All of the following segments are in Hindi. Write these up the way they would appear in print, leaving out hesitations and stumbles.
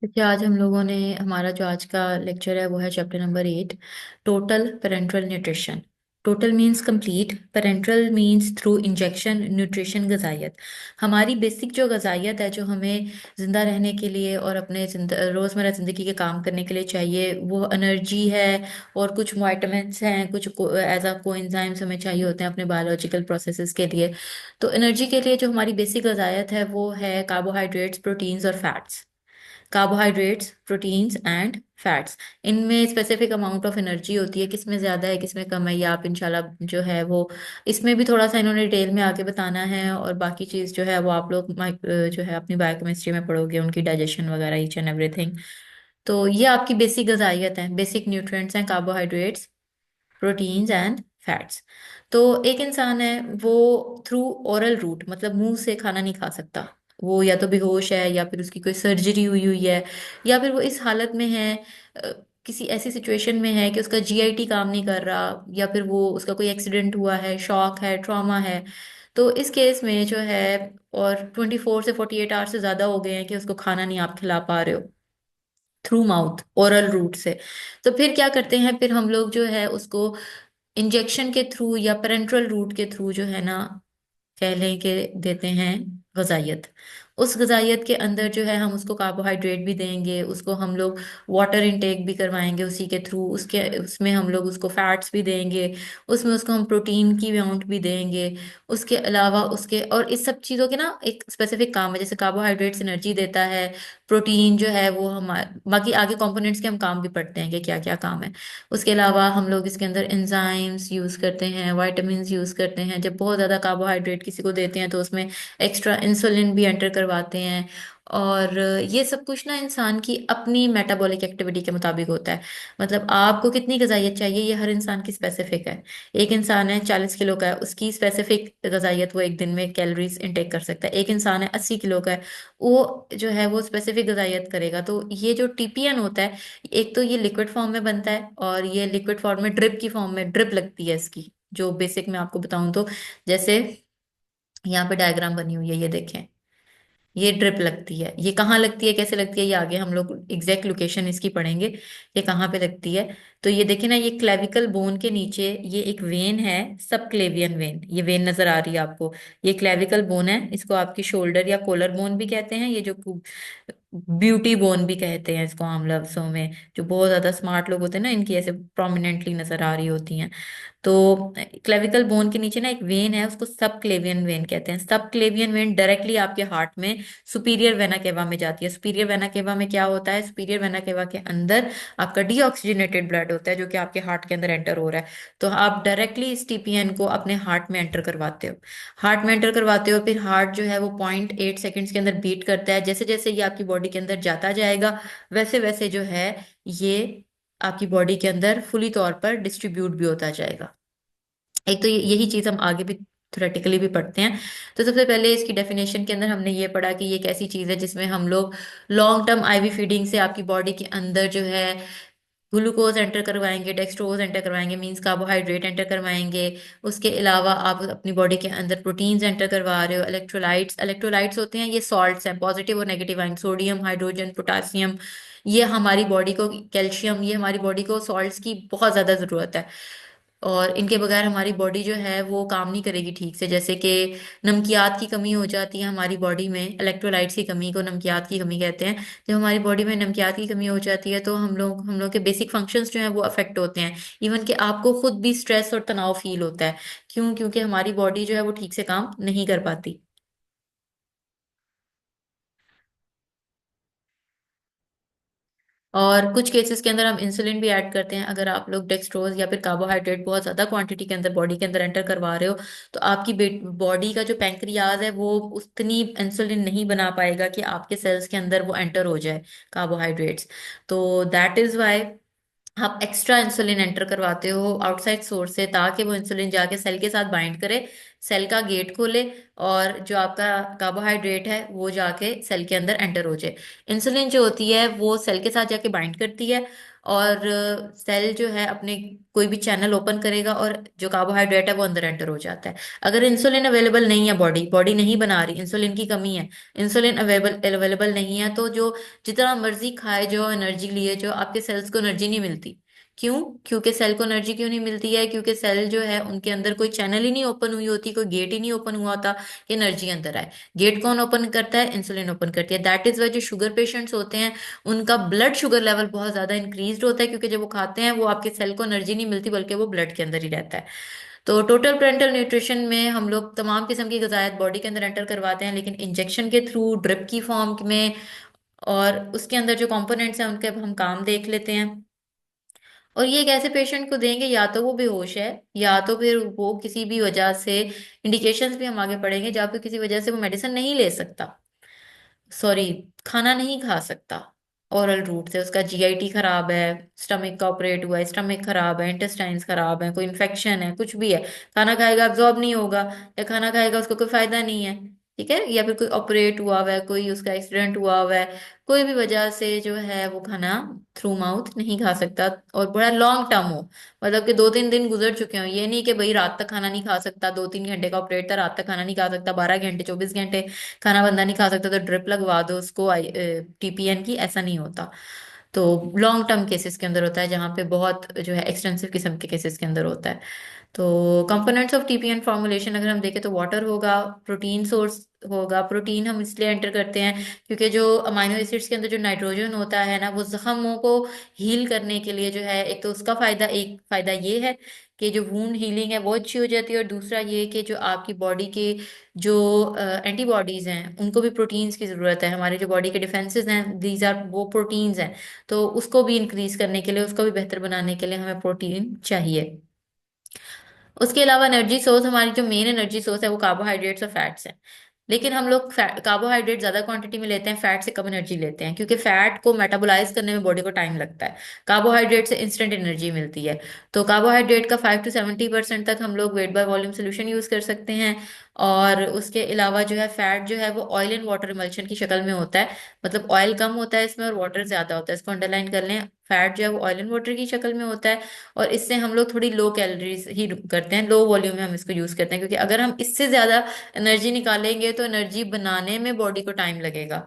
देखिए, आज हम लोगों ने हमारा जो आज का लेक्चर है वो है chapter number 8, total parenteral nutrition. Total means complete, parenteral means through injection nutrition गजाइत। हमारी बेसिक जो गजाइत है जो हमें जिंदा रहने के लिए और अपने रोजमर्रा जिंदगी के काम करने के लिए चाहिए वो एनर्जी है। और कुछ विटामिन्स हैं, कुछ एज अ कोएंजाइम्स हमें चाहिए होते हैं अपने बायोलॉजिकल प्रोसेसेस के लिए। तो एनर्जी के लिए जो हमारी बेसिक गजाइत है वो है कार्बोहाइड्रेट्स, प्रोटीन्स और fats. Carbohydrates, proteins and fats, इनमें स्पेसिफिक अमाउंट ऑफ एनर्जी होती है, किसमें ज्यादा है किसमें कम है ये आप इंशाल्लाह जो है वो इसमें भी थोड़ा सा इन्होंने डिटेल में आगे बताना है। और बाकी चीज जो है वो आप लोग जो है अपनी बायोकेमिस्ट्री में पढ़ोगे, उनकी डाइजेशन वगैरह ईच एंड एवरीथिंग। तो ये आपकी बेसिक गजाइयत है, बेसिक न्यूट्रिएंट्स हैं कार्बोहाइड्रेट्स, प्रोटीन्स एंड फैट्स। तो एक इंसान है वो थ्रू ओरल रूट मतलब मुंह से खाना नहीं खा सकता। वो या तो बेहोश है या फिर उसकी कोई सर्जरी हुई हुई है या फिर वो इस हालत में है, किसी ऐसी सिचुएशन में है कि उसका जीआईटी काम नहीं कर रहा या फिर वो उसका कोई एक्सीडेंट हुआ है, शॉक है, ट्रॉमा है। तो इस केस में जो है, और 24 से 48 आवर से ज्यादा हो गए हैं कि उसको खाना नहीं आप खिला पा रहे हो थ्रू माउथ ओरल रूट से। तो फिर क्या करते हैं, फिर हम लोग जो है उसको इंजेक्शन के थ्रू या पेरेंट्रल रूट के थ्रू जो है ना, कह लें कि देते हैं गजाइयत। उस गजाइयत के अंदर जो है हम उसको कार्बोहाइड्रेट भी देंगे, उसको हम लोग वाटर इनटेक भी करवाएंगे उसी के थ्रू, उसके उसमें हम लोग उसको फैट्स भी देंगे, उसमें उसको हम प्रोटीन की अमाउंट भी देंगे। उसके अलावा उसके और इस सब चीज़ों के ना एक स्पेसिफिक काम है, जैसे कार्बोहाइड्रेट्स एनर्जी देता है, प्रोटीन जो है वो हमारे बाकी आगे कंपोनेंट्स के हम काम भी पढ़ते हैं कि क्या क्या काम है। उसके अलावा हम लोग इसके अंदर एंजाइम्स यूज करते हैं, विटामिन्स यूज करते हैं। जब बहुत ज्यादा कार्बोहाइड्रेट किसी को देते हैं तो उसमें एक्स्ट्रा इंसुलिन भी एंटर करवाते हैं। और ये सब कुछ ना इंसान की अपनी मेटाबॉलिक एक्टिविटी के मुताबिक होता है। मतलब आपको कितनी गजाइयत चाहिए ये हर इंसान की स्पेसिफिक है। एक इंसान है 40 किलो का है, उसकी स्पेसिफिक गजाइयत वो एक दिन में कैलोरीज इनटेक कर सकता है। एक इंसान है 80 किलो का है, वो जो है वो स्पेसिफिक गजाइयत करेगा। तो ये जो टीपीएन होता है, एक तो ये लिक्विड फॉर्म में बनता है और ये लिक्विड फॉर्म में ड्रिप की फॉर्म में ड्रिप लगती है इसकी। जो बेसिक मैं आपको बताऊं तो जैसे यहाँ पे डायग्राम बनी हुई है, ये देखें, ये ड्रिप लगती है। ये कहाँ लगती है, कैसे लगती है, ये आगे हम लोग एग्जैक्ट लोकेशन इसकी पढ़ेंगे, ये कहाँ पे लगती है। तो ये देखिए ना, ये क्लेविकल बोन के नीचे ये एक वेन है, सब क्लेवियन वेन, ये वेन नजर आ रही है आपको। ये क्लेविकल बोन है, इसको आपकी शोल्डर या कोलर बोन भी कहते हैं, ये जो ब्यूटी बोन भी कहते हैं इसको आम लफ्जों में। जो बहुत ज्यादा स्मार्ट लोग होते हैं ना, इनकी ऐसे प्रोमिनेंटली नजर आ रही होती हैं। तो क्लेविकल बोन के नीचे ना एक वेन है, उसको सब क्लेवियन वेन कहते हैं। सब क्लेवियन वेन डायरेक्टली आपके हार्ट में सुपीरियर वेना केवा में जाती है। सुपीरियर वेना केवा में क्या होता है, सुपीरियर वेना केवा के अंदर आपका डीऑक्सीजनेटेड ब्लड होता है जो कि आपके हार्ट के अंदर एंटर हो रहा है। तो आप डायरेक्टली इस टीपीएन को अपने हार्ट में एंटर करवाते हो। हार्ट में एंटर करवाते हो, फिर हार्ट जो है वो 0.8 सेकेंड्स के अंदर बीट करता है। जैसे जैसे ये आपकी बॉडी के अंदर जाता जाएगा वैसे वैसे जो है ये आपकी बॉडी के अंदर फुली तौर पर डिस्ट्रीब्यूट भी होता जाएगा। एक तो यही चीज हम आगे भी थ्योरेटिकली भी पढ़ते हैं। तो सबसे पहले इसकी डेफिनेशन के अंदर हमने ये पढ़ा कि ये एक ऐसी चीज है जिसमें हम लोग लॉन्ग टर्म आईवी फीडिंग से आपकी बॉडी के अंदर जो है ग्लूकोज एंटर करवाएंगे, डेक्सट्रोज एंटर करवाएंगे, मींस कार्बोहाइड्रेट एंटर करवाएंगे। उसके अलावा आप अपनी बॉडी के अंदर प्रोटीन्स एंटर करवा रहे हो, इलेक्ट्रोलाइट्स, इलेक्ट्रोलाइट्स होते हैं ये सॉल्ट्स हैं, पॉजिटिव और negative ion, sodium, hydrogen, potassium. ये हमारी बॉडी को, कैल्शियम, ये हमारी बॉडी को सॉल्ट्स की बहुत ज्यादा जरूरत है। और इनके बगैर हमारी बॉडी जो है वो काम नहीं करेगी ठीक से। जैसे कि नमकियात की कमी हो जाती है हमारी बॉडी में, इलेक्ट्रोलाइट्स की कमी को नमकियात की कमी कहते हैं। जब हमारी बॉडी में नमकियात की कमी हो जाती है तो हम लोग के बेसिक फंक्शंस जो हैं वो अफेक्ट होते हैं। इवन कि आपको खुद भी स्ट्रेस और तनाव फील होता है। क्यों? क्योंकि हमारी बॉडी जो है वो ठीक से काम नहीं कर पाती। और कुछ केसेस के अंदर हम इंसुलिन भी ऐड करते हैं। अगर आप लोग डेक्सट्रोज या फिर कार्बोहाइड्रेट बहुत ज्यादा क्वांटिटी के अंदर बॉडी के अंदर एंटर करवा रहे हो तो आपकी बॉडी का जो पैंक्रियाज है वो उतनी इंसुलिन नहीं बना पाएगा कि आपके सेल्स के अंदर वो एंटर हो जाए कार्बोहाइड्रेट्स। तो दैट इज वाई आप एक्स्ट्रा इंसुलिन एंटर करवाते हो आउटसाइड सोर्स से, ताकि वो इंसुलिन जाके सेल के साथ बाइंड करे, सेल का गेट खोले और जो आपका कार्बोहाइड्रेट है वो जाके सेल के अंदर एंटर हो जाए। इंसुलिन जो होती है वो सेल के साथ जाके बाइंड करती है और सेल जो है अपने कोई भी चैनल ओपन करेगा और जो कार्बोहाइड्रेट है वो अंदर एंटर हो जाता है। अगर इंसुलिन अवेलेबल नहीं है, बॉडी बॉडी नहीं बना रही, इंसुलिन की कमी है, इंसुलिन अवेलेबल अवेलेबल नहीं है, तो जो जितना मर्जी खाए, जो एनर्जी लिए, जो आपके सेल्स को एनर्जी नहीं मिलती। क्यों? क्योंकि सेल को एनर्जी क्यों नहीं मिलती है? क्योंकि सेल जो है उनके अंदर कोई चैनल ही नहीं ओपन हुई होती, कोई गेट ही नहीं ओपन हुआ होता कि एनर्जी अंदर आए। गेट कौन ओपन करता है? इंसुलिन ओपन करती है। दैट इज वाई जो शुगर पेशेंट्स होते हैं उनका ब्लड शुगर लेवल बहुत ज्यादा इंक्रीज होता है, क्योंकि जब वो खाते हैं वो आपके सेल को एनर्जी नहीं मिलती, बल्कि वो ब्लड के अंदर ही रहता है। तो टोटल पेरेंटल न्यूट्रिशन में हम लोग तमाम किस्म की ग़िज़ायत बॉडी के अंदर एंटर करवाते हैं, लेकिन इंजेक्शन के थ्रू, ड्रिप की फॉर्म में, और उसके अंदर जो कंपोनेंट्स हैं उनके अब हम काम देख लेते हैं। और ये एक ऐसे पेशेंट को देंगे, या तो वो बेहोश है, या तो फिर वो किसी भी वजह से, इंडिकेशंस भी हम आगे पढ़ेंगे, जहाँ पे किसी वजह से वो मेडिसिन नहीं ले सकता, सॉरी, खाना नहीं खा सकता ओरल रूट से, उसका जीआईटी खराब है, स्टमक का ऑपरेट हुआ है, स्टमक खराब है, इंटेस्टाइन्स खराब है, कोई इन्फेक्शन है, कुछ भी है, खाना खाएगा अब्जॉर्ब नहीं होगा, या खाना खाएगा उसको कोई फायदा नहीं है, ठीक है, या फिर कोई ऑपरेट हुआ हुआ है, कोई उसका एक्सीडेंट हुआ हुआ है, कोई भी वजह से जो है वो खाना थ्रू माउथ नहीं खा सकता, और बड़ा लॉन्ग टर्म हो, मतलब कि 2-3 दिन गुजर चुके हो, ये नहीं कि भाई रात तक खाना नहीं खा सकता, 2-3 घंटे का ऑपरेट था, रात तक खाना नहीं खा सकता, 12 घंटे 24 घंटे खाना बंदा नहीं खा सकता तो ड्रिप लगवा दो उसको टीपीएन की, ऐसा नहीं होता। तो लॉन्ग टर्म केसेस के अंदर होता है, जहाँ पे बहुत जो है एक्सटेंसिव किस्म के केसेस के अंदर होता है। तो कंपोनेंट्स ऑफ टीपीएन फॉर्मुलेशन अगर हम देखें तो वाटर होगा, प्रोटीन सोर्स होगा। प्रोटीन हम इसलिए एंटर करते हैं क्योंकि जो अमाइनो एसिड्स के अंदर जो नाइट्रोजन होता है ना, वो जख्मों को हील करने के लिए जो है, एक तो उसका फायदा, एक फायदा ये है कि जो वूंड हीलिंग है वो अच्छी हो जाती है, और दूसरा ये कि जो आपकी बॉडी के जो एंटीबॉडीज हैं उनको भी प्रोटीन्स की जरूरत है, हमारे जो बॉडी के डिफेंसेस हैं दीज आर वो प्रोटीन्स हैं, तो उसको भी इंक्रीज करने के लिए, उसको भी बेहतर बनाने के लिए हमें प्रोटीन चाहिए। उसके अलावा एनर्जी सोर्स, हमारी जो मेन एनर्जी सोर्स है वो कार्बोहाइड्रेट्स और फैट्स हैं। लेकिन हम लोग कार्बोहाइड्रेट ज्यादा क्वांटिटी में लेते हैं, फैट से कम एनर्जी लेते हैं, क्योंकि फैट को मेटाबोलाइज करने में बॉडी को टाइम लगता है, कार्बोहाइड्रेट से इंस्टेंट एनर्जी मिलती है। तो कार्बोहाइड्रेट का 5 to 70% तक हम लोग weight by volume solution use कर सकते हैं। और उसके अलावा जो है फैट जो है वो ऑयल एंड वाटर इमल्शन की शक्ल में होता है, मतलब ऑयल कम होता है इसमें और वाटर ज्यादा होता है, इसको अंडरलाइन कर लें। फैट जो है वो ऑयल एंड वाटर की शक्ल में होता है, और इससे हम लोग थोड़ी लो कैलोरीज ही करते हैं, लो वॉल्यूम में हम इसको यूज करते हैं, क्योंकि अगर हम इससे ज्यादा एनर्जी निकालेंगे तो एनर्जी बनाने में बॉडी को टाइम लगेगा,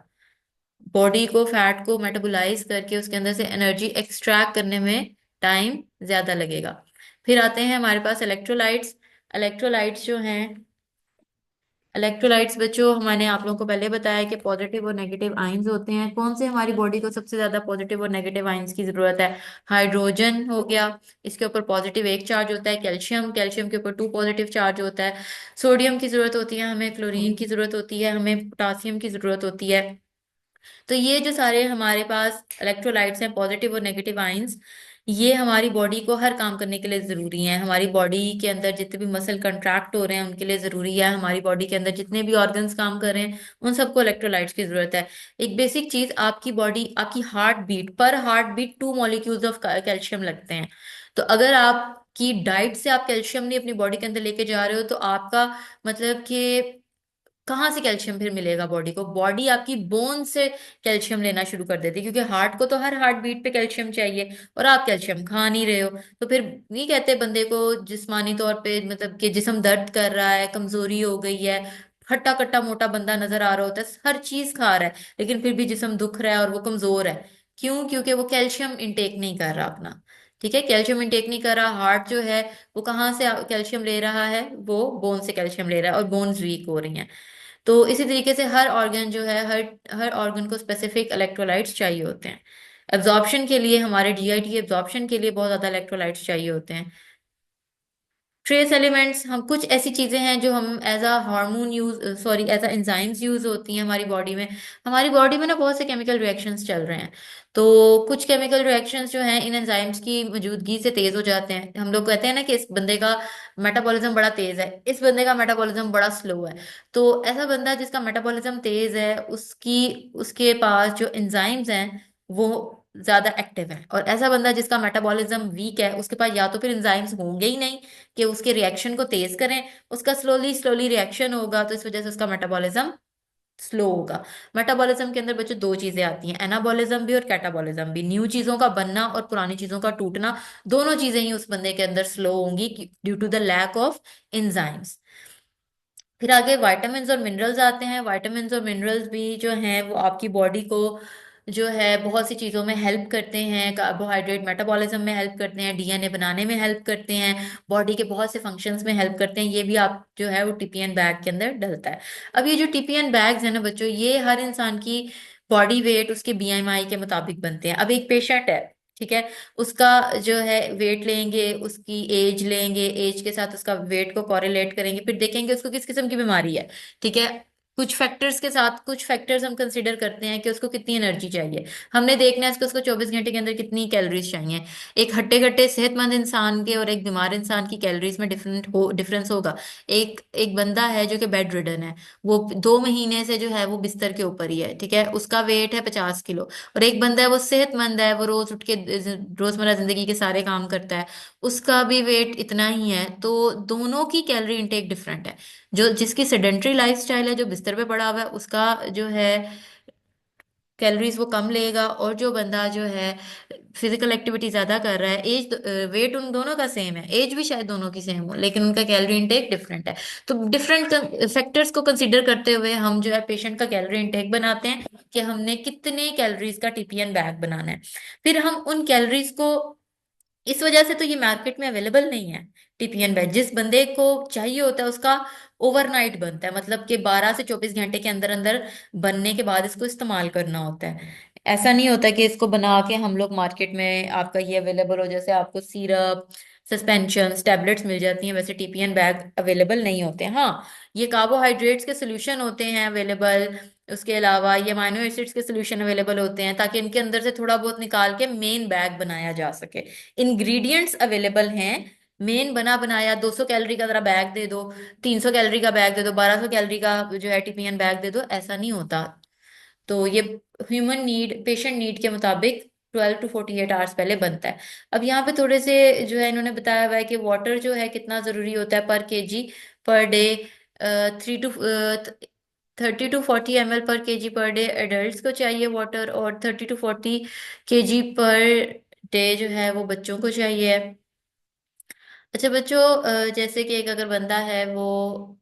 बॉडी को फैट को मेटाबोलाइज करके उसके अंदर से एनर्जी एक्सट्रैक्ट करने में टाइम ज्यादा लगेगा। फिर आते हैं हमारे पास इलेक्ट्रोलाइट्स। इलेक्ट्रोलाइट्स जो हैं, इलेक्ट्रोलाइट्स बच्चों, मैंने आप लोगों को पहले बताया कि पॉजिटिव और नेगेटिव आयंस होते हैं। कौन से हमारी बॉडी को सबसे ज्यादा पॉजिटिव और नेगेटिव आयंस की जरूरत है? हाइड्रोजन हो गया, इसके ऊपर पॉजिटिव एक चार्ज होता है, कैल्शियम, कैल्शियम के ऊपर 2 पॉजिटिव चार्ज होता है, सोडियम की जरूरत होती है हमें, क्लोरीन की जरूरत होती है हमें, पोटासियम की जरूरत होती है। तो ये जो सारे हमारे पास इलेक्ट्रोलाइट्स हैं, पॉजिटिव और नेगेटिव आयंस, ये हमारी बॉडी को हर काम करने के लिए जरूरी हैं, हमारी बॉडी के अंदर जितने भी मसल कंट्रैक्ट हो रहे हैं उनके लिए जरूरी है, हमारी बॉडी के अंदर जितने भी ऑर्गन्स काम कर रहे हैं उन सबको इलेक्ट्रोलाइट्स की जरूरत है। एक बेसिक चीज, आपकी बॉडी, आपकी हार्ट बीट, पर heart beat 2 molecules of calcium लगते हैं। तो अगर आपकी डाइट से आप कैल्शियम नहीं अपनी बॉडी के अंदर लेके जा रहे हो, तो आपका मतलब कि कहाँ से कैल्शियम फिर मिलेगा बॉडी को? बॉडी आपकी बोन से कैल्शियम लेना शुरू कर देती है, क्योंकि हार्ट को तो हर हार्ट बीट पे कैल्शियम चाहिए, और आप कैल्शियम खा नहीं रहे हो। तो फिर नहीं कहते बंदे को जिस्मानी तौर पे, मतलब कि जिस्म दर्द कर रहा है, कमजोरी हो गई है, हट्टा कट्टा मोटा बंदा नजर आ रहा होता है, हर चीज खा रहा है, लेकिन फिर भी जिस्म दुख रहा है और वो कमजोर है। क्यों? क्योंकि वो कैल्शियम इंटेक नहीं कर रहा अपना। ठीक है, कैल्शियम इंटेक नहीं कर रहा। हार्ट जो है वो कहाँ से कैल्शियम ले रहा है? वो बोन से कैल्शियम ले रहा है, और बोन्स वीक हो रही हैं। तो इसी तरीके से हर ऑर्गन जो है, हर हर ऑर्गन को स्पेसिफिक इलेक्ट्रोलाइट्स चाहिए होते हैं। एब्जॉर्प्शन के लिए, हमारे जीआईटी एब्जॉर्प्शन के लिए बहुत ज्यादा इलेक्ट्रोलाइट्स चाहिए होते हैं। ट्रेस एलिमेंट्स, हम कुछ ऐसी चीजें हैं जो हम as a hormone use, sorry, as a enzymes use होती हैं हमारी बॉडी में। हमारी बॉडी में ना बहुत से केमिकल रिएक्शंस चल रहे हैं, तो कुछ केमिकल रिएक्शंस जो हैं इन एंजाइम्स की मौजूदगी से तेज हो जाते हैं। हम लोग कहते हैं ना कि इस बंदे का मेटाबॉलिज्म बड़ा तेज है, इस बंदे का मेटाबॉलिज्म बड़ा स्लो है। तो ऐसा बंदा जिसका मेटाबॉलिज्म तेज है, उसकी उसके पास जो एंजाइम्स हैं वो ज्यादा एक्टिव है, और ऐसा बंदा जिसका मेटाबॉलिज्म वीक है, उसके पास या तो फिर एंजाइम्स होंगे ही नहीं कि उसके रिएक्शन को तेज करें, उसका स्लोली स्लोली रिएक्शन होगा, तो इस वजह से उसका मेटाबॉलिज्म स्लो होगा। मेटाबॉलिज्म के अंदर बच्चों दो चीजें आती हैं, एनाबॉलिज्म भी और कैटाबॉलिज्म भी। न्यू चीजों का बनना और पुरानी चीजों का टूटना, दोनों चीजें ही उस बंदे के अंदर स्लो होंगी due to the lack of enzymes. फिर आगे विटामिन्स और मिनरल्स आते हैं। विटामिन्स और मिनरल्स भी जो हैं वो आपकी बॉडी को जो है बहुत सी चीज़ों में हेल्प करते हैं। कार्बोहाइड्रेट मेटाबॉलिज्म में हेल्प करते हैं, डीएनए बनाने में हेल्प करते हैं, बॉडी के बहुत से फंक्शंस में हेल्प करते हैं। ये भी आप जो है वो टीपीएन बैग के अंदर डलता है। अब ये जो टीपीएन बैग्स है ना बच्चों, ये हर इंसान की बॉडी वेट उसके बीएमआई के मुताबिक बनते हैं। अब एक पेशेंट है, ठीक है, उसका जो है वेट लेंगे, उसकी एज लेंगे, एज के साथ उसका वेट को कोरिलेट करेंगे, फिर देखेंगे उसको किस किस्म की बीमारी है, ठीक है। कुछ फैक्टर्स के साथ कुछ फैक्टर्स हम कंसीडर करते हैं कि उसको कितनी एनर्जी चाहिए। हमने देखना है इसको, उसको 24 घंटे के अंदर कितनी कैलोरीज चाहिए। एक हट्टे कट्टे सेहतमंद इंसान के और एक बीमार इंसान की कैलोरीज में डिफरेंस होगा। एक एक बंदा है जो कि बेड रिडन है, वो 2 महीने से जो है वो बिस्तर के ऊपर ही है, ठीक है, उसका वेट है 50 किलो। और एक बंदा है वो सेहतमंद है, वो रोज उठ के रोजमर्रा जिंदगी के सारे काम करता है, उसका भी वेट इतना ही है। तो दोनों की कैलोरी इंटेक डिफरेंट है। जो जिसकी सेडेंट्री लाइफस्टाइल है, जो बिस्तर पे पड़ा हुआ है, उसका जो है कैलोरीज वो कम लेगा। और जो बंदा जो है फिजिकल एक्टिविटी ज्यादा कर रहा है, एज वेट उन दोनों का सेम है, एज भी शायद दोनों की सेम हो, लेकिन उनका कैलोरी इंटेक डिफरेंट है। तो डिफरेंट फैक्टर्स को कंसीडर करते हुए हम जो है पेशेंट का कैलोरी इंटेक बनाते हैं कि हमने कितने कैलोरीज का टीपीएन बैग बनाना है। फिर हम उन कैलोरीज को, इस वजह से तो ये मार्केट में अवेलेबल नहीं है। टीपीएन बैग जिस बंदे को चाहिए होता है उसका ओवरनाइट बनता है, मतलब कि 12 से 24 घंटे के अंदर अंदर बनने के बाद इसको इस्तेमाल करना होता है। ऐसा नहीं होता कि इसको बना के हम लोग मार्केट में आपका ये अवेलेबल हो, जैसे आपको सिरप, सस्पेंशन, टैबलेट्स मिल जाती हैं, वैसे टीपीएन बैग अवेलेबल नहीं होते। हाँ, ये कार्बोहाइड्रेट्स के सोल्यूशन होते हैं अवेलेबल, उसके अलावा ये अमाइनो एसिड्स के सोल्यूशन अवेलेबल होते हैं, ताकि इनके अंदर से थोड़ा बहुत निकाल के मेन बैग बनाया जा सके। इंग्रेडिएंट्स अवेलेबल हैं, मेन बना बनाया 200 कैलोरी का जरा बैग दे दो, 300 कैलोरी का बैग दे दो, 1200 कैलोरी का जो है टीपीएन बैग दे दो, ऐसा नहीं होता। तो ये ह्यूमन नीड, पेशेंट नीड के मुताबिक 12 to 48 आवर्स पहले बनता है। अब यहाँ पे थोड़े से जो है इन्होंने बताया हुआ है कि वाटर जो है कितना जरूरी होता है पर KG per day. 30 to 40 ml पर केजी पर डे एडल्ट्स को चाहिए वाटर, और 30 to 40 kg पर डे जो है वो बच्चों को चाहिए। अच्छा बच्चों, जैसे कि एक अगर बंदा है वो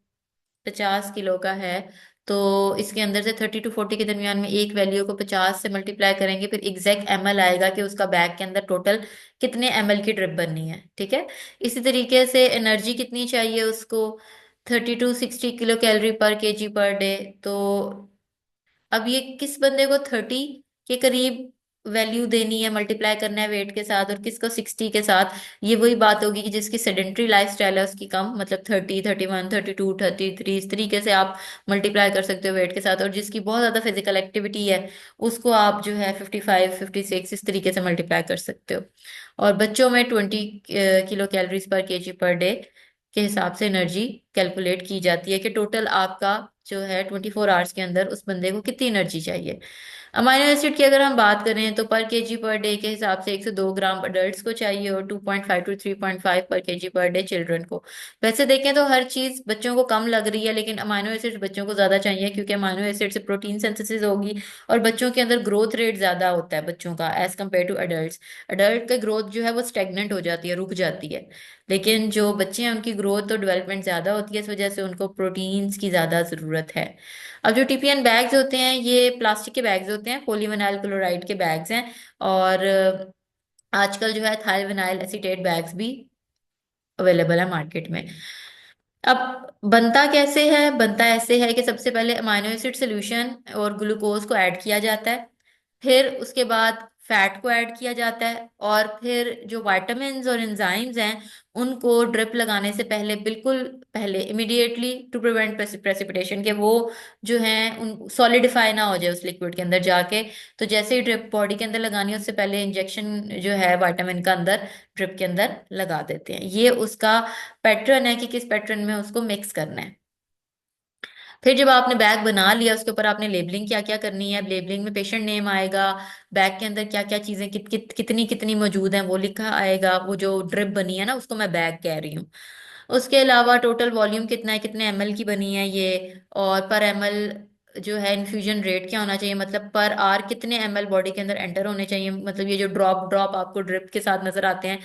50 किलो का है, तो इसके अंदर से 30 to 40 के दरमियान में एक वैल्यू को 50 से मल्टीप्लाई करेंगे, फिर एग्जैक्ट एमएल आएगा कि उसका बैग के अंदर टोटल कितने एमएल की ड्रिप बननी है, ठीक है। इसी तरीके से एनर्जी कितनी चाहिए उसको, 30 to 60 किलो कैलोरी पर केजी पर डे। तो अब ये किस बंदे को 30 के करीब वैल्यू देनी है, मल्टीप्लाई करना है वेट के साथ, और किसको 60 के साथ। ये वही बात होगी कि जिसकी सेडेंट्री लाइफ स्टाइल है उसकी कम, मतलब 30, 31, 32, 33, इस तरीके से आप मल्टीप्लाई कर सकते हो वेट के साथ। और जिसकी बहुत ज्यादा फिजिकल एक्टिविटी है उसको आप जो है 55, 56 इस तरीके से मल्टीप्लाई कर सकते हो। और बच्चों में 20 किलो कैलोरीज पर केजी पर डे के हिसाब से एनर्जी कैलकुलेट की जाती है कि टोटल आपका जो है 24 आवर्स के अंदर उस बंदे को कितनी एनर्जी चाहिए। अमाइनो एसिड की अगर हम बात करें तो पर केजी पर डे के हिसाब से 102 ग्राम अडल्ट्स को चाहिए और 2.5 to 3.5 पर केजी पर डे चिल्ड्रन को। वैसे देखें तो हर चीज बच्चों को कम लग रही है, लेकिन अमाइनो एसिड बच्चों को ज्यादा चाहिए, क्योंकि अमाइनो एसिड से प्रोटीन सिंथेसिस होगी और बच्चों के अंदर ग्रोथ रेट ज्यादा होता है बच्चों का age compare to adult. Adult का ग्रोथ जो है वो स्टेगनेंट हो जाती है, रुक जाती है, लेकिन जो बच्चे हैं उनकी ग्रोथ और डेवलपमेंट ज्यादा होती है, इस वजह से उनको प्रोटीन्स की ज्यादा जरूरत है। अब जो टीपीएन बैग्स होते हैं ये प्लास्टिक के बैग्स होते हैं, पॉलीविनाइल क्लोराइड के बैग्स हैं। और आजकल जो है थाइल विनाइल एसीटेट बैग्स भी अवेलेबल है मार्केट में। अब बनता कैसे है, बनता ऐसे है कि सबसे पहले अमाइनो एसिड सोल्यूशन और ग्लूकोज को ऐड किया जाता है, फिर उसके बाद फैट को ऐड किया जाता है, और फिर जो विटामिन्स और एंजाइम्स हैं उनको ड्रिप लगाने से पहले, बिल्कुल पहले, इमिडिएटली टू प्रिवेंट प्रेसिपिटेशन, के वो जो है उन सॉलिडिफाई ना हो जाए उस लिक्विड के अंदर जाके। तो जैसे ही ड्रिप बॉडी के अंदर लगानी है उससे पहले इंजेक्शन जो है विटामिन का अंदर ड्रिप के अंदर लगा देते हैं। ये उसका पैटर्न है कि किस पैटर्न में उसको मिक्स करना है। फिर जब आपने बैग बना लिया उसके ऊपर आपने लेबलिंग क्या क्या करनी है। लेबलिंग में पेशेंट नेम आएगा, बैग के अंदर क्या क्या चीजें कितनी कितनी मौजूद हैं वो लिखा आएगा, वो जो ड्रिप बनी है ना उसको मैं बैग कह रही हूँ। उसके अलावा टोटल वॉल्यूम कितना है, कितने एमएल की बनी है ये, और पर एमएल जो है इन्फ्यूजन रेट क्या होना चाहिए, मतलब पर आवर कितने ml बॉडी के अंदर एंटर होने चाहिए, मतलब ये जो ड्रॉप ड्रॉप आपको ड्रिप के साथ नजर आते हैं,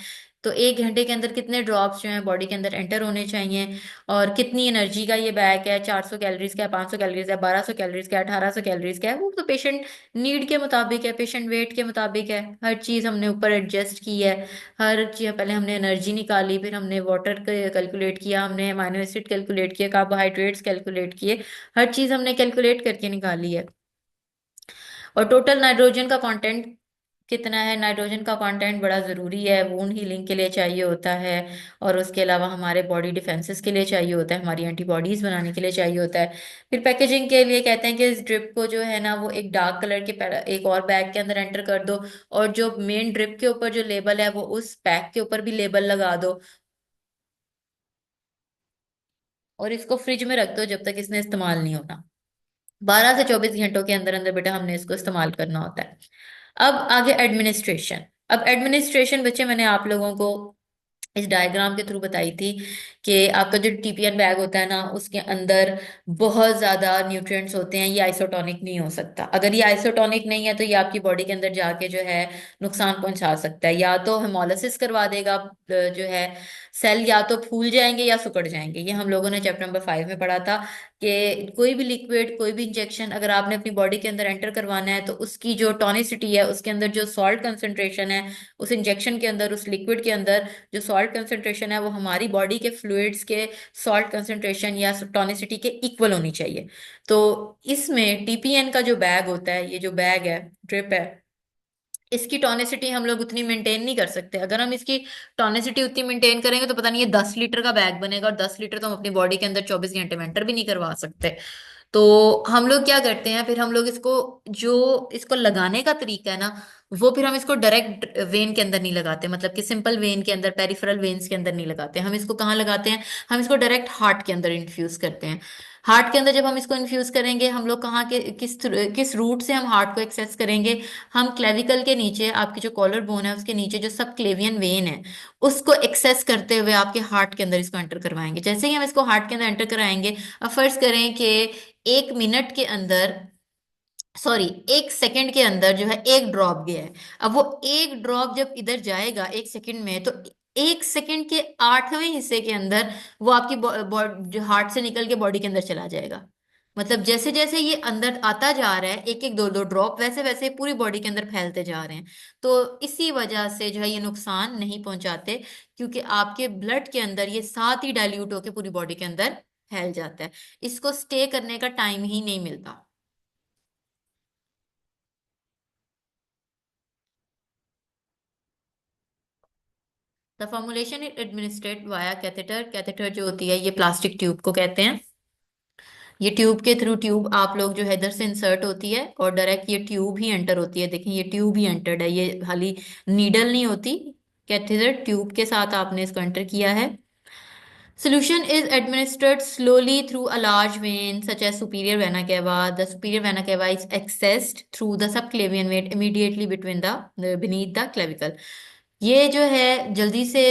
तो 1 घंटे के अंदर कितने ड्रॉप्स जो है बॉडी के अंदर एंटर होने चाहिए। और कितनी एनर्जी का ये बैग है, 400 कैलोरीज का है, 500 कैलोरीज है, 1200 कैलोरीज का है, 1800 कैलोरीज का है, वो तो पेशेंट नीड के मुताबिक है, पेशेंट वेट के मुताबिक है, हर चीज हमने ऊपर एडजस्ट की है। हर चीज पहले हमने एनर्जी निकाली, फिर हमने वाटर कैलकुलेट किया, हमने अमाइनो एसिड कैलकुलेट किया, कार्बोहाइड्रेट्स कैलकुलेट किए, हर चीज हमने कैलकुलेट करके निकाली है। और टोटल नाइट्रोजन का कंटेंट कितना है, नाइट्रोजन का कंटेंट बड़ा जरूरी है, वूंड हीलिंग के लिए चाहिए होता है, और उसके अलावा हमारे बॉडी डिफेंसेस के लिए चाहिए होता है, हमारी एंटीबॉडीज बनाने के लिए चाहिए होता है। फिर पैकेजिंग के लिए कहते हैं कि इस ड्रिप को जो है ना वो एक डार्क कलर के एक और बैग के अंदर एंटर कर दो, और जो मेन ड्रिप के ऊपर जो लेबल है वो उस पैक के ऊपर भी लेबल लगा दो, और इसको फ्रिज में रख दो जब तक इसने इस्तेमाल नहीं होना। 12 से 24 घंटों के अंदर अंदर बेटा हमने इसको इस्तेमाल करना होता है। अब आगे एडमिनिस्ट्रेशन। अब एडमिनिस्ट्रेशन बच्चे मैंने आप लोगों को इस डायग्राम के थ्रू बताई थी कि आपका जो टीपीएन बैग होता है ना उसके अंदर बहुत ज्यादा न्यूट्रिएंट्स होते हैं, ये आइसोटोनिक नहीं हो सकता। अगर ये आइसोटोनिक नहीं है तो ये आपकी बॉडी के अंदर जाके जो है नुकसान पहुंचा सकता है, या तो हेमोलिसिस करवा देगा, जो है सेल या तो फूल जाएंगे या सिकुड़ जाएंगे। ये हम लोगों ने चैप्टर नंबर 5 में पढ़ा था कि कोई भी लिक्विड, कोई भी इंजेक्शन अगर आपने अपनी बॉडी के अंदर एंटर करवाना है तो उसकी जो टॉनिसिटी है, उसके अंदर जो सॉल्ट कंसंट्रेशन है, उस इंजेक्शन के अंदर, उस लिक्विड के अंदर जो सॉल्ट कंसंट्रेशन है वो हमारी बॉडी के फ्लूइड्स के सॉल्ट कंसंट्रेशन या टॉनिसिटी के इक्वल होनी चाहिए। तो इसमें टीपीएन का जो बैग होता है, ये जो बैग है, ड्रिप है, इसकी टॉनिसिटी हम लोग उतनी मेंटेन नहीं कर सकते। अगर हम इसकी टॉनिसिटी उतनी मेंटेन करेंगे तो पता नहीं ये 10 लीटर का बैग बनेगा, और 10 लीटर तो हम अपनी बॉडी के अंदर 24 घंटे में एंटर भी नहीं करवा सकते। तो हम लोग क्या करते हैं, फिर हम लोग इसको, जो इसको लगाने का तरीका है ना, वो फिर हम इसको डायरेक्ट वेन के अंदर नहीं लगाते, मतलब कि सिंपल वेन के अंदर, पेरिफेरल वेन्स के अंदर नहीं लगाते। हम इसको कहाँ लगाते हैं, हम इसको डायरेक्ट हार्ट के अंदर इन्फ्यूज करते हैं। हार्ट के अंदर जब हम इसको इन्फ्यूज करेंगे, हम लोग कहाँ के किस किस रूट से हम हार्ट को एक्सेस करेंगे, हम क्लेविकल के नीचे, आपकी जो कॉलर बोन है उसके नीचे जो सब क्लेवियन वेन है, उसको एक्सेस करते हुए आपके हार्ट के अंदर इसको एंटर करवाएंगे। जैसे ही हम इसको हार्ट के अंदर एंटर कराएंगे, अब फर्ज करें कि 1 मिनट के अंदर, सॉरी 1 सेकंड के अंदर जो है एक ड्रॉप गया है। अब वो एक ड्रॉप जब इधर जाएगा 1 सेकंड में, तो 1 सेकंड के 8वें हिस्से के अंदर वो आपकी जो हार्ट से निकल के बॉडी के अंदर चला जाएगा। मतलब जैसे जैसे ये अंदर आता जा रहा है, एक एक दो दो ड्रॉप, वैसे वैसे पूरी बॉडी के अंदर फैलते जा रहे हैं। तो इसी वजह से जो है ये नुकसान नहीं पहुंचाते, क्योंकि आपके ब्लड के अंदर ये साथ ही डाइल्यूट होकर पूरी बॉडी के अंदर फैल जाता है, इसको स्टे करने का टाइम ही नहीं मिलता। The formulation is administrate via catheter. Catheter जो होती है ये प्लास्टिक ट्यूब को कहते हैं। ये ट्यूब के थ्रू, ट्यूब आप लोग जो है इधर से इंसर्ट होती है और डायरेक्ट ये ट्यूब ही एंटर होती है। देखिए ये ट्यूब ही एंटर्ड है, ये खाली नीडल नहीं होती, कैथेटर ट्यूब के साथ आपने इसको एंटर किया है। Solution is administered slowly through a large vein such as superior vena cava. The superior vena cava is accessed through the subclavian vein immediately between the beneath the clavicle. ये जो है जल्दी से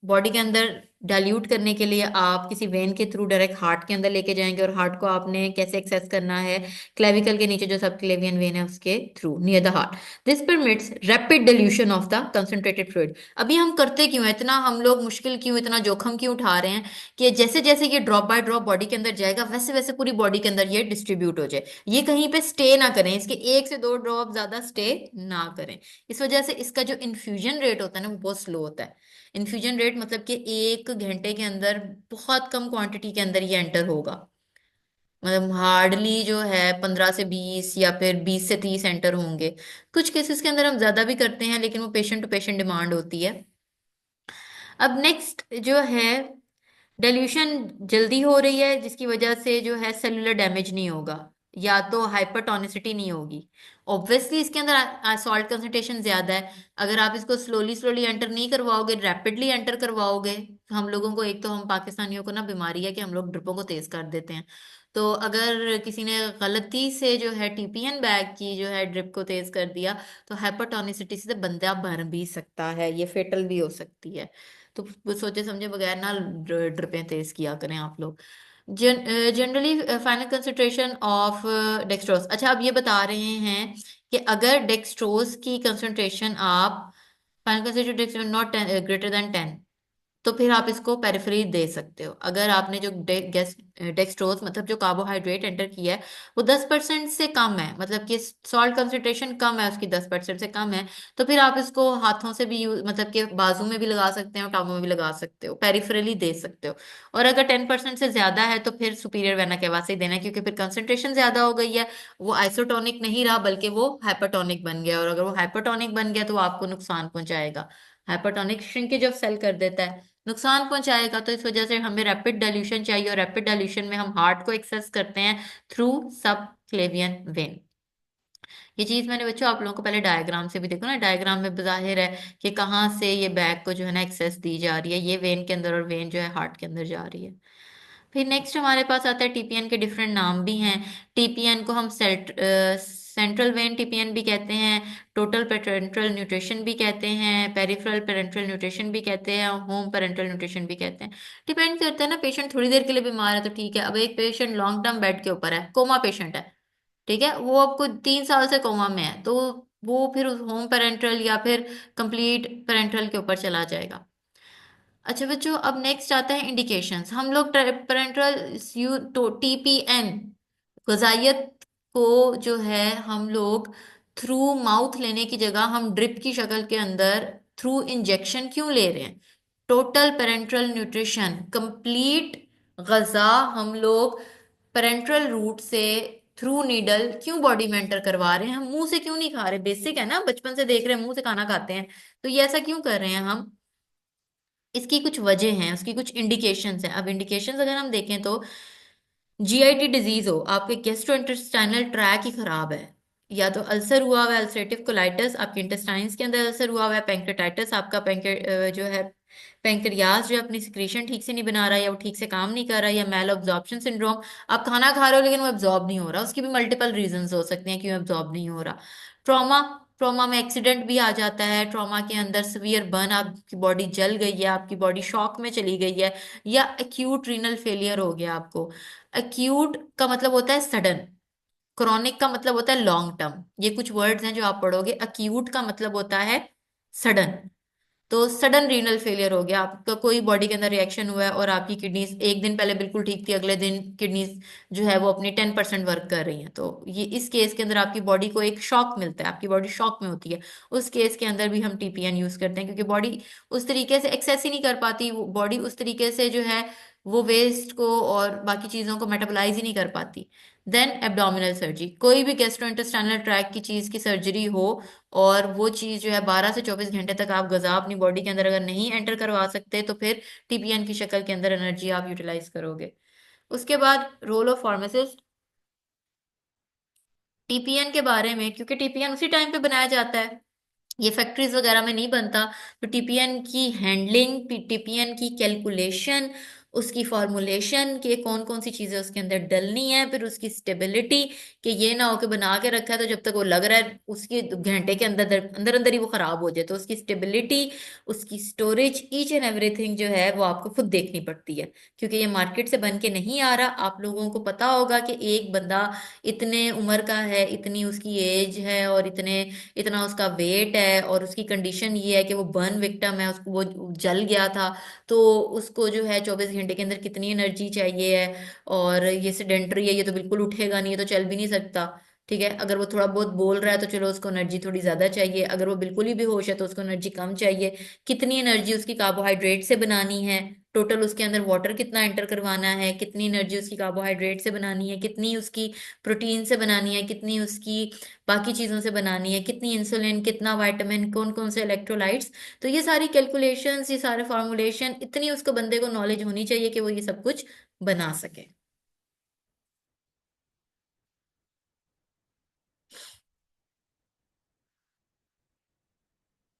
बॉडी के अंदर डाइल्यूट करने के लिए आप किसी वेन के थ्रू डायरेक्ट हार्ट के अंदर लेके जाएंगे, और हार्ट को आपने कैसे एक्सेस करना है, क्लेविकल के नीचे जो सबक्लेवियन वेन है उसके through near the heart. This permits rapid dilution of the concentrated fluid. अभी हम करते क्यों हैं इतना, हम लोग मुश्किल क्यों, इतना जोखम क्यों उठा रहे हैं कि जैसे जैसे ये ड्रॉप बाय ड्रॉप बॉडी के अंदर जाएगा वैसे वैसे पूरी बॉडी के अंदर ये डिस्ट्रीब्यूट हो जाए, ये कहीं पे स्टे ना करें, इसके 1 से 2 ड्रॉप ज्यादा स्टे ना करें। इस वजह से इसका जो इन्फ्यूजन रेट होता है ना वो बहुत स्लो होता है। इन्फ्यूजन रेट मतलब कि 1 घंटे के अंदर बहुत कम क्वांटिटी के अंदर ये एंटर होगा, मतलब हार्डली जो है 15 से 20 या फिर 20 से 30 एंटर होंगे। कुछ केसेस के अंदर हम ज्यादा भी करते हैं, लेकिन वो पेशेंट टू पेशेंट डिमांड होती है। अब नेक्स्ट जो है, डिल्यूशन जल्दी हो रही है जिसकी वजह से जो है सेलुलर डैमेज नहीं होगा, या तो हाइपरटोनिसिटी नहीं होगी। ऑब्वियसली इसके अंदर सॉल्ट कंसंट्रेशन ज्यादा है। अगर आप इसको स्लोली स्लोली एंटर नहीं करवाओगे, रैपिडली एंटर करवाओगे, हम लोगों को, एक तो हम पाकिस्तानियों को ना बीमारी है कि हम लोग ड्रिपों को तेज कर देते हैं। तो अगर किसी ने गलती से जो है टीपीएन बैग की जो है ड्रिप को तेज कर दिया, तो हाइपरटोनिसिटी से बंदा मर भी सकता है, ये फेटल भी हो सकती है। तो सोचे समझे बगैर ना ड्रिपें तेज किया करें आप लोग। Generally final concentration of dextrose. अच्छा, अब ये बता रहे हैं कि अगर डेक्सट्रोज की कंसंट्रेशन आप final concentration not greater than 10, तो फिर आप इसको पेरिफेरी दे सकते हो। अगर आपने जो डेक्सट्रोज मतलब जो कार्बोहाइड्रेट एंटर किया है वो 10% से कम है, मतलब कि सॉल्ट कंसंट्रेशन कम है उसकी, 10% से कम है, तो फिर आप इसको हाथों से भी यूज, मतलब कि बाजू में भी लगा सकते हो, टांगों में भी लगा सकते हो, पेरिफेरली दे सकते हो। और अगर 10% से ज्यादा है तो फिर सुपीरियर वेना केवा से ही देना है, क्योंकि फिर कंसंट्रेशन ज्यादा हो गई है। वो आइसोटोनिक नहीं रहा बल्कि वो हाइपरटोनिक बन गया, और अगर वो हाइपरटोनिक बन गया तो वो आपको नुकसान पहुंचाएगा। हाइपरटोनिक श्रिंकेज ऑफ सेल कर देता है, नुकसान पहुंचाएगा। तो इस वजह से हमें रैपिड डाइल्यूशन चाहिए, और रैपिड डाइल्यूशन में हम हार्ट को एक्सेस करते हैं थ्रू सब क्लेवियन वेन। ये चीज मैंने बच्चों आप लोगों को पहले डायग्राम से भी देखो ना, डायग्राम में जाहिर है कि कहाँ से ये बैग को जो है ना एक्सेस दी जा रही है, ये वेन के अंदर, और वेन जो है हार्ट के अंदर जा रही है। फिर नेक्स्ट हमारे पास आता है टीपीएन के डिफरेंट नाम भी हैं। टीपीएन को हम सेंट्रल वेन टीपीएन भी कहते हैं, टोटल पेरेंटल न्यूट्रिशन भी कहते हैं, पेरिफेरल पेरेंटल न्यूट्रिशन भी कहते हैं, और होम पेरेंटल न्यूट्रिशन भी कहते हैं। डिपेंड करता है ना, पेशेंट थोड़ी देर के लिए बीमार है तो ठीक है। अब एक पेशेंट लॉन्ग टर्म बेड के ऊपर है, कोमा पेशेंट है, ठीक है, वो आपको 3 साल से कोमा में है, तो वो फिर होम पेरेंटल या फिर कंप्लीट पेरेंटल के ऊपर चला जाएगा। अच्छा बच्चों, अब नेक्स्ट आता है इंडिकेशंस। हम लोग पेरेंटल यू तो टीपीएन गजायत को जो है हम लोग थ्रू माउथ लेने की जगह हम ड्रिप की शक्ल के अंदर थ्रू इंजेक्शन क्यों ले रहे हैं? टोटल पेरेंटल न्यूट्रिशन, कंप्लीट गजा हम लोग पेरेंटल रूट से थ्रू नीडल क्यों बॉडी में एंटर करवा रहे हैं? हम मुंह से क्यों नहीं खा रहे? बेसिक है ना, बचपन से देख रहे हैं मुंह से खाना खाते हैं, तो ये ऐसा क्यों कर रहे हैं हम? इसकी कुछ वजह हैं, उसकी कुछ इंडिकेशंस हैं। अब इंडिकेशंस अगर हम देखें तो जीआईटी डिजीज हो, आपके गेस्ट्रोइंटेस्टाइनल ट्रैक ही खराब है, या तो अल्सर हुआ हुआ है, अल्सरेटिव कोलाइटिस, आपके इंटेस्टाइन्स के अंदर अल्सर हुआ हुआ है, पैंक्रेटाइटिस, आपका जो है पैंक्रियाज जो है अपनी सिक्रीशन ठीक से नहीं बना रहा, या वो ठीक से काम नहीं कर रहा, या मैल ऑब्जॉर्प्शन सिंड्रोम, आप खाना खा रहे हो लेकिन वो एब्जॉर्ब नहीं हो रहा। उसकी भी मल्टीपल रीजंस हो सकते हैं क्यों एब्जॉर्ब नहीं हो रहा। ट्रॉमा, ट्रॉमा में एक्सीडेंट भी आ जाता है, ट्रॉमा के अंदर सीवियर बर्न, आपकी बॉडी जल गई है, आपकी बॉडी शॉक में चली गई है, या एक्यूट रीनल फेलियर हो गया आपको। एक्यूट का मतलब होता है सडन, क्रॉनिक का मतलब होता है लॉन्ग टर्म। ये कुछ वर्ड्स हैं जो आप पढ़ोगे। एक्यूट का मतलब होता है सडन, तो सडन रीनल फेलियर हो गया, आपका कोई बॉडी के अंदर रिएक्शन हुआ है और आपकी किडनीज एक दिन पहले बिल्कुल ठीक थी, अगले दिन किडनीज जो है वो अपनी 10% वर्क कर रही हैं, तो ये इस केस के अंदर आपकी बॉडी को एक शॉक मिलता है, आपकी बॉडी शॉक में होती है। उस केस के अंदर भी हम टीपीएन यूज करते हैं, क्योंकि बॉडी उस तरीके से एक्सेस ही नहीं कर पाती, बॉडी उस तरीके से जो है वो वेस्ट को और बाकी चीजों को मेटाबोलाइज ही नहीं कर पाती। देन एब्डोमिनल सर्जरी, कोई भी गैस्ट्रोइंटेस्टाइनल ट्रैक की चीज की सर्जरी हो, और वो चीज जो है 12 से 24 घंटे तक आप गजा अपनी बॉडी के अंदर अगर नहीं एंटर करवा सकते, तो फिर टीपीएन की शक्ल के अंदर एनर्जी आप यूटिलाइज करोगे। उसके बाद रोल ऑफ फार्मासिस्ट, टीपीएन के बारे में, क्योंकि टीपीएन उसी टाइम पे बनाया जाता है, ये फैक्ट्रीज वगैरह में नहीं बनता, तो टीपीएन की हैंडलिंग, टीपीएन की कैलकुलेशन, उसकी फॉर्मुलेशन कि कौन कौन सी चीजें उसके अंदर डलनी है, फिर उसकी स्टेबिलिटी, कि ये ना हो कि बना के रखा है तो जब तक वो लग रहा है उसके घंटे के अंदर अंदर अंदर ही वो खराब हो जाए, तो उसकी स्टेबिलिटी, उसकी स्टोरेज, ईच एंड एवरीथिंग जो है वो आपको खुद देखनी पड़ती है, क्योंकि ये मार्केट से बन के नहीं आ रहा। आप लोगों को पता होगा कि एक बंदा इतने उम्र का है, इतनी उसकी एज है, और इतने इतना उसका वेट है, और उसकी कंडीशन ये है कि वो बर्न विक्टिम है, उसको वो जल गया था, तो उसको जो है 24 घंटे के अंदर कितनी एनर्जी चाहिए है। और ये सेडेंटरी है, ये तो बिल्कुल उठेगा नहीं, ये तो चल भी नहीं सकता, ठीक है। अगर वो थोड़ा बहुत बोल रहा है तो चलो उसको एनर्जी थोड़ी ज्यादा चाहिए, अगर वो बिल्कुल ही बेहोश है तो उसको एनर्जी कम चाहिए। कितनी एनर्जी उसकी कार्बोहाइड्रेट से बनानी है, टोटल उसके अंदर वाटर कितना एंटर करवाना है, कितनी एनर्जी उसकी कार्बोहाइड्रेट से बनानी है, कितनी उसकी प्रोटीन से बनानी है, कितनी उसकी बाकी चीजों से बनानी है, कितनी इंसुलिन, कितना विटामिन, कौन कौन से इलेक्ट्रोलाइट्स, तो ये सारी कैलकुलेशंस, ये सारे फॉर्मुलेशन, इतनी उसको बंदे को नॉलेज होनी चाहिए कि वो ये सब कुछ बना सके।